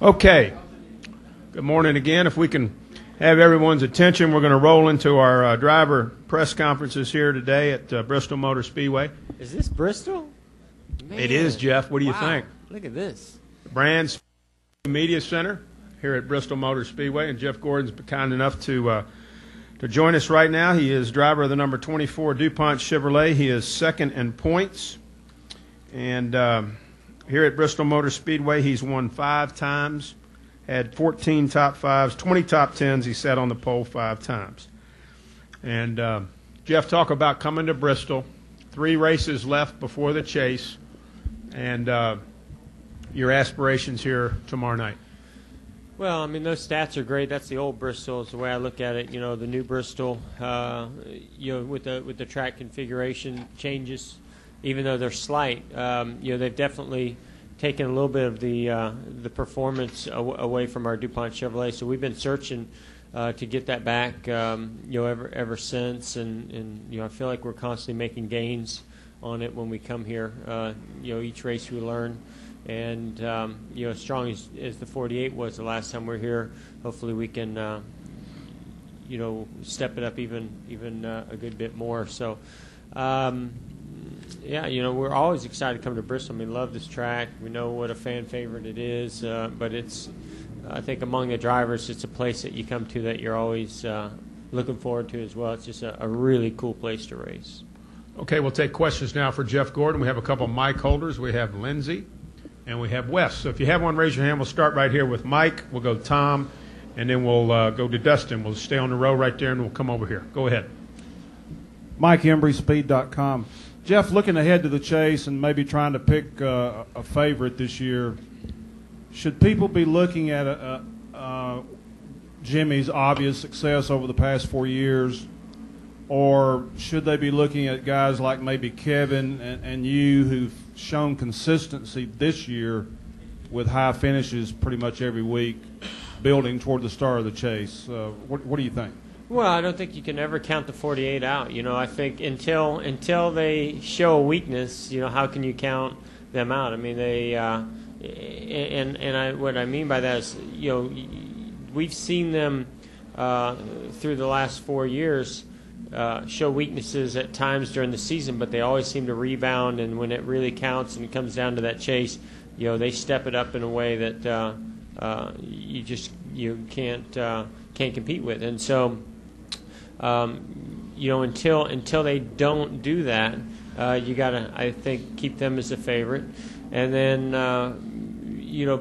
Okay. Good morning again. If we can have everyone's attention, we're going to roll into our driver press conferences here today at Bristol Motor Speedway. Is this Bristol? Man. It is, Jeff. What do you think? Look at this. Brands Media Center here at Bristol Motor Speedway, and Jeff Gordon's been kind enough to join us right now. He is driver of the number 24 DuPont Chevrolet. He is second in points, and here at Bristol Motor Speedway, he's won 5 times, had 14 top 5s, 20 top 10s. He sat on the pole 5 times. And Jeff, talk about coming to Bristol. 3 races left before the chase, and your aspirations here tomorrow night. Well, I mean, those stats are great. That's the old Bristol is the way I look at it. You know, the new Bristol, with the track configuration changes, even though they're slight, they've definitely taken a little bit of the performance away from our DuPont Chevrolet. So we've been searching to get that back, ever since, and I feel like we're constantly making gains on it when we come here. Each race we learn, and as strong as the 48 was the last time we were here, hopefully we can step it up even a good bit more. So. We're always excited to come to Bristol. I mean, love this track. We know what a fan favorite it is, but it's, I think, among the drivers, it's a place that you come to that you're always looking forward to as well. It's just a really cool place to race. Okay, we'll take questions now for Jeff Gordon. We have a couple of mic holders. We have Lindsay, and we have Wes. So if you have one, raise your hand. We'll start right here with Mike. We'll go Tom, and then we'll go to Dustin. We'll stay on the row right there, and we'll come over here. Go ahead. Mike Embry, Speed.com. Jeff, looking ahead to the chase and maybe trying to pick a favorite this year, should people be looking at Jimmy's obvious success over the past 4 years, or should they be looking at guys like maybe Kevin and you, who've shown consistency this year with high finishes pretty much every week, building toward the star of the chase? What do you think? Well, I don't think you can ever count the 48 out. I think until they show a weakness, how can you count them out? I mean, they what I mean by that is, we've seen them through the last 4 years show weaknesses at times during the season, but they always seem to rebound. And when it really counts and it comes down to that chase, they step it up in a way that you can't compete with. And so. Until they don't do that, you gotta, I think, keep them as a favorite, and then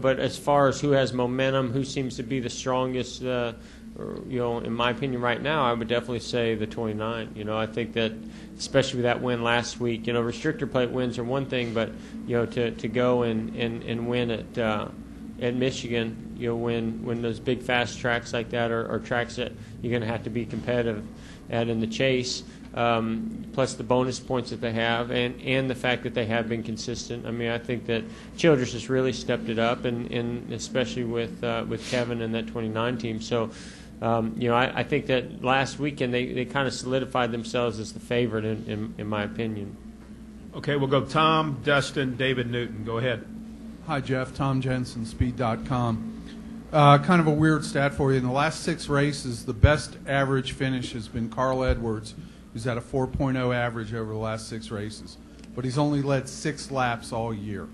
but as far as who has momentum, who seems to be the strongest, in my opinion right now, I would definitely say the 29. I think that, especially with that win last week, restrictor plate wins are one thing, but to go and win at Michigan, when those big fast tracks like that are tracks that you're going to have to be competitive at in the chase, plus the bonus points that they have, and the fact that they have been consistent. I mean, I think that Childress has really stepped it up, and especially with Kevin and that 29 team. So, I think that last weekend they kind of solidified themselves as the favorite in my opinion. Okay, we'll go Tom, Dustin, David Newton. Go ahead. Hi, Jeff. Tom Jensen, Speed.com. Kind of a weird stat for you. In the last 6 races, the best average finish has been Carl Edwards, who's at a 4.0 average over the last 6 races. But he's only led 6 laps all year.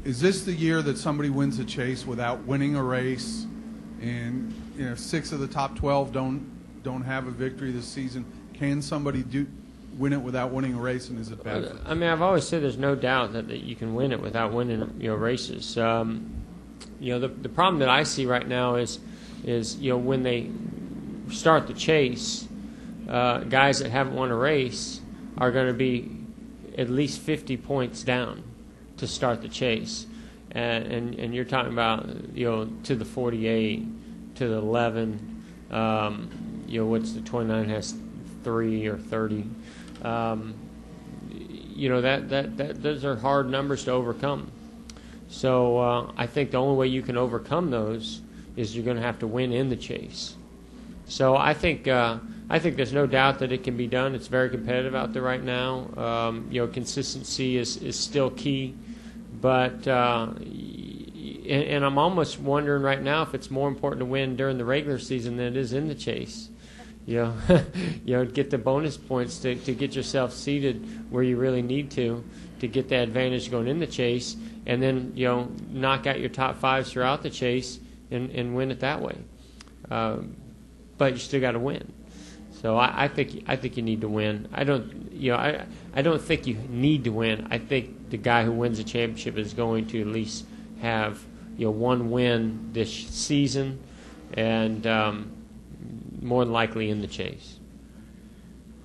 Is this the year that somebody wins a chase without winning a race, and 6 of the top 12 don't have a victory this season? Can somebody win it without winning a race, and is it bad? I mean, I've always said there's no doubt that you can win it without winning races. The problem that I see right now is when they start the chase, guys that haven't won a race are going to be at least 50 points down to start the chase, and you're talking about to the 48, to the 11, what's the 29 has 3 or 30. Those are hard numbers to overcome. So I think the only way you can overcome those is you're going to have to win in the chase. So I think there's no doubt that it can be done. It's very competitive out there right now. Consistency is still key, but and I'm almost wondering right now if it's more important to win during the regular season than it is in the chase. Get the bonus points to get yourself seated where you really need to get that advantage going in the chase, and then knock out your top fives throughout the chase and win it that way. But you still got to win. So I think you need to win. I don't think you need to win. I think the guy who wins the championship is going to at least have one win this season, and more than likely in the chase.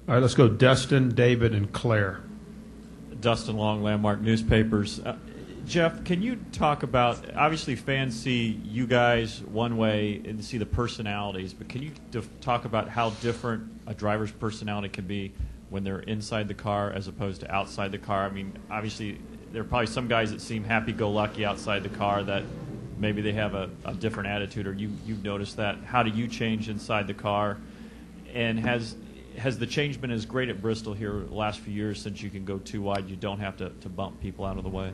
All right, let's go Dustin, David, and Claire. Dustin Long, Landmark Newspapers. Jeff, can you talk about, obviously fans see you guys one way and see the personalities, but can you talk about how different a driver's personality can be when they're inside the car as opposed to outside the car? I mean, obviously there are probably some guys that seem happy-go-lucky outside the car that maybe they have a different attitude, or you've noticed that. How do you change inside the car? And has the change been as great at Bristol here the last few years since you can go too wide, you don't have to bump people out of the way?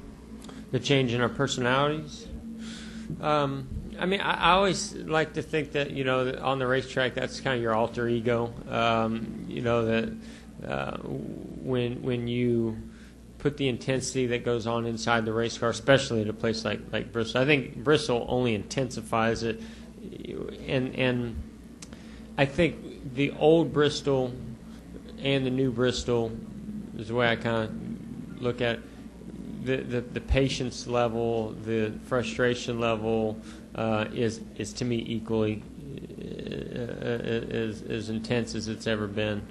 The change in our personalities? I mean, I always like to think that, on the racetrack, that's kind of your alter ego. That when you put the intensity that goes on inside the race car, especially at a place like Bristol, I think Bristol only intensifies it. And I think the old Bristol and the new Bristol is the way I kind of look at it. The patience level, the frustration level is to me equally as intense as it's ever been.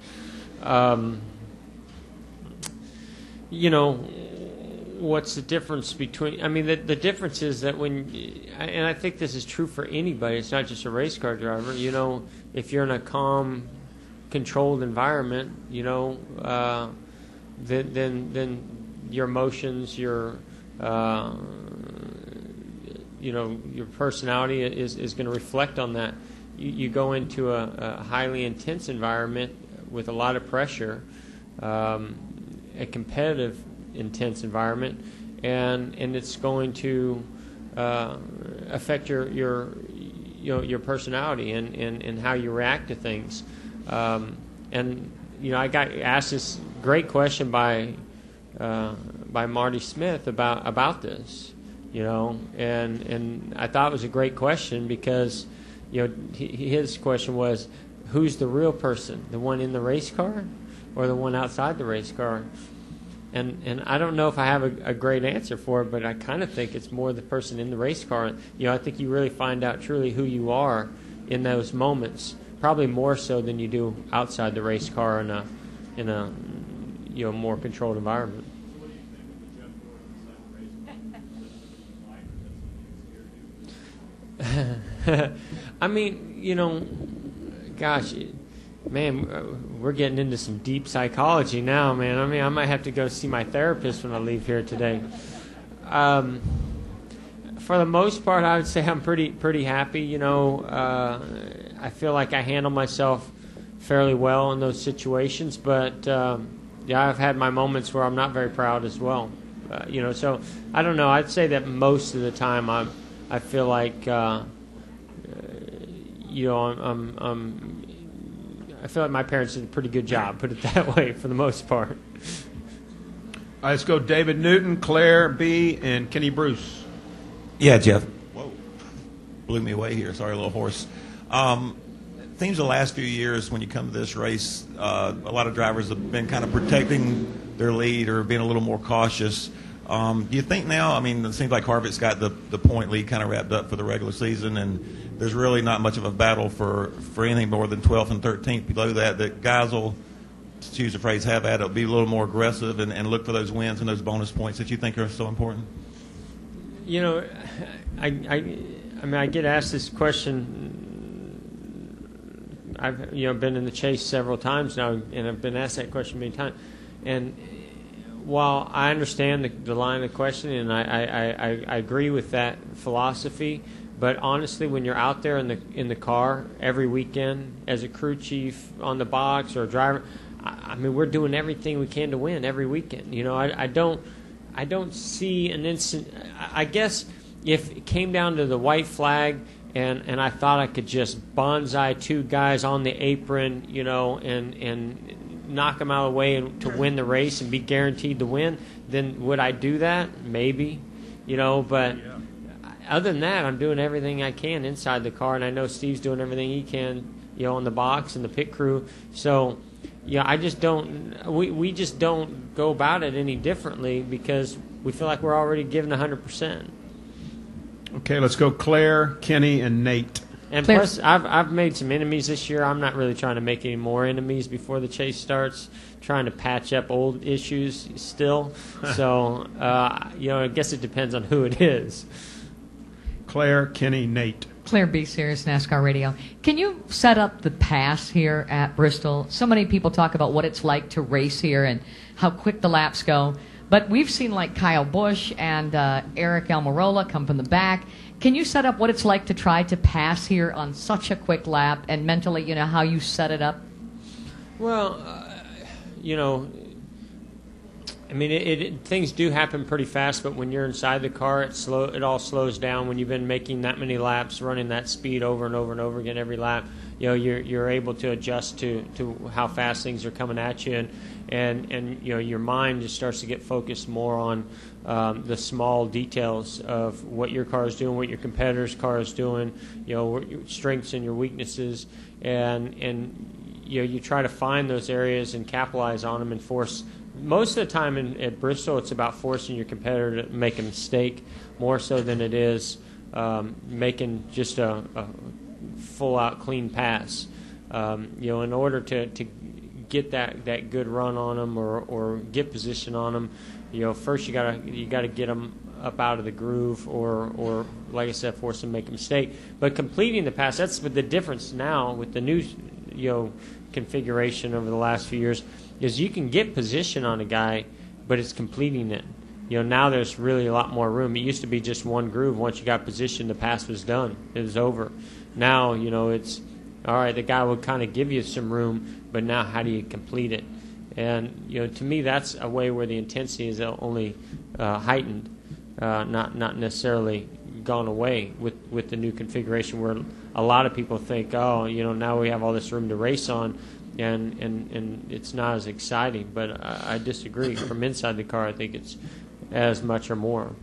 What's the difference between? I mean, the difference is that and I think this is true for anybody. It's not just a race car driver. If you're in a calm, controlled environment, then your emotions, your personality is going to reflect on that. You go into a highly intense environment with a lot of pressure, a competitive, intense environment, and it's going to affect your personality and how you react to things. I got asked this great question by Marty Smith about this, and I thought it was a great question because, his question was, who's the real person, the one in the race car or the one outside the race car? And I don't know if I have a great answer for it, but I kind of think it's more the person in the race car. I think you really find out truly who you are in those moments, probably more so than you do outside the race car in a more controlled environment. I mean, gosh, man, we're getting into some deep psychology now, man. I mean, I might have to go see my therapist when I leave here today. For the most part, I would say I'm pretty happy. I feel like I handle myself fairly well in those situations, but I've had my moments where I'm not very proud as well. So I don't know. I'd say that most of the time I feel like I feel like my parents did a pretty good job, put it that way, for the most part. All right, let's go David Newton, Claire B., and Kenny Bruce. Yeah, Jeff. Whoa. Blew me away here. Sorry, a little hoarse. Seems the last few years when you come to this race, a lot of drivers have been kind of protecting their lead or being a little more cautious. Do you think now, I mean, it seems like Harvick's got the point lead kind of wrapped up for the regular season, and there's really not much of a battle for anything more than 12th and 13th. Below that guys will, to choose a phrase, have at it, be a little more aggressive and look for those wins and those bonus points that you think are so important? I mean, I get asked this question. I've been in the chase several times now, and I've been asked that question many times. And while I understand the line of questioning, and I agree with that philosophy, but honestly, when you're out there in the car every weekend as a crew chief on the box or a driver, I mean, we're doing everything we can to win every weekend. I don't see an instant. I guess if it came down to the white flag and I thought I could just bonsai two guys on the apron, and knock them out of the way to win the race and be guaranteed to win, then would I do that? Maybe, but other than that, I'm doing everything I can inside the car, and I know Steve's doing everything he can, in the box and the pit crew. So, I just don't. We just don't go about it any differently because we feel like we're already giving 100%. Okay, let's go Claire, Kenny, and Nate. And plus, I've made some enemies this year. I'm not really trying to make any more enemies before the chase starts. Trying to patch up old issues still. So, I guess it depends on who it is. Claire, Kenny, Nate. Claire B. Series, NASCAR Radio. Can you set up the pass here at Bristol? So many people talk about what it's like to race here and how quick the laps go. But we've seen like Kyle Busch and Eric Almirola come from the back. Can you set up what it's like to try to pass here on such a quick lap and mentally, how you set it up? Well, things do happen pretty fast, but when you're inside the car, it all slows down. When you've been making that many laps, running that speed over and over and over again every lap, you're able to adjust to how fast things are coming at you, and your mind just starts to get focused more on the small details of what your car is doing, what your competitor's car is doing, your strengths and your weaknesses, and you try to find those areas and capitalize on them and force. Most of the time at Bristol, it's about forcing your competitor to make a mistake more so than it is making just a full-out clean pass. In order to get that good run on them or get position on them, first you gotta get them up out of the groove or like I said, force them to make a mistake. But completing the pass, that's the difference now with the new configuration over the last few years. Is you can get position on a guy, but it's completing it. Now there's really a lot more room. It used to be just one groove. Once you got position, the pass was done. It was over. Now, it's, all right, the guy will kind of give you some room, but now how do you complete it? And, to me, that's a way where the intensity is only heightened, not necessarily gone away with the new configuration where a lot of people think, now we have all this room to race on. And it's not as exciting, but I disagree. From inside the car, I think it's as much or more.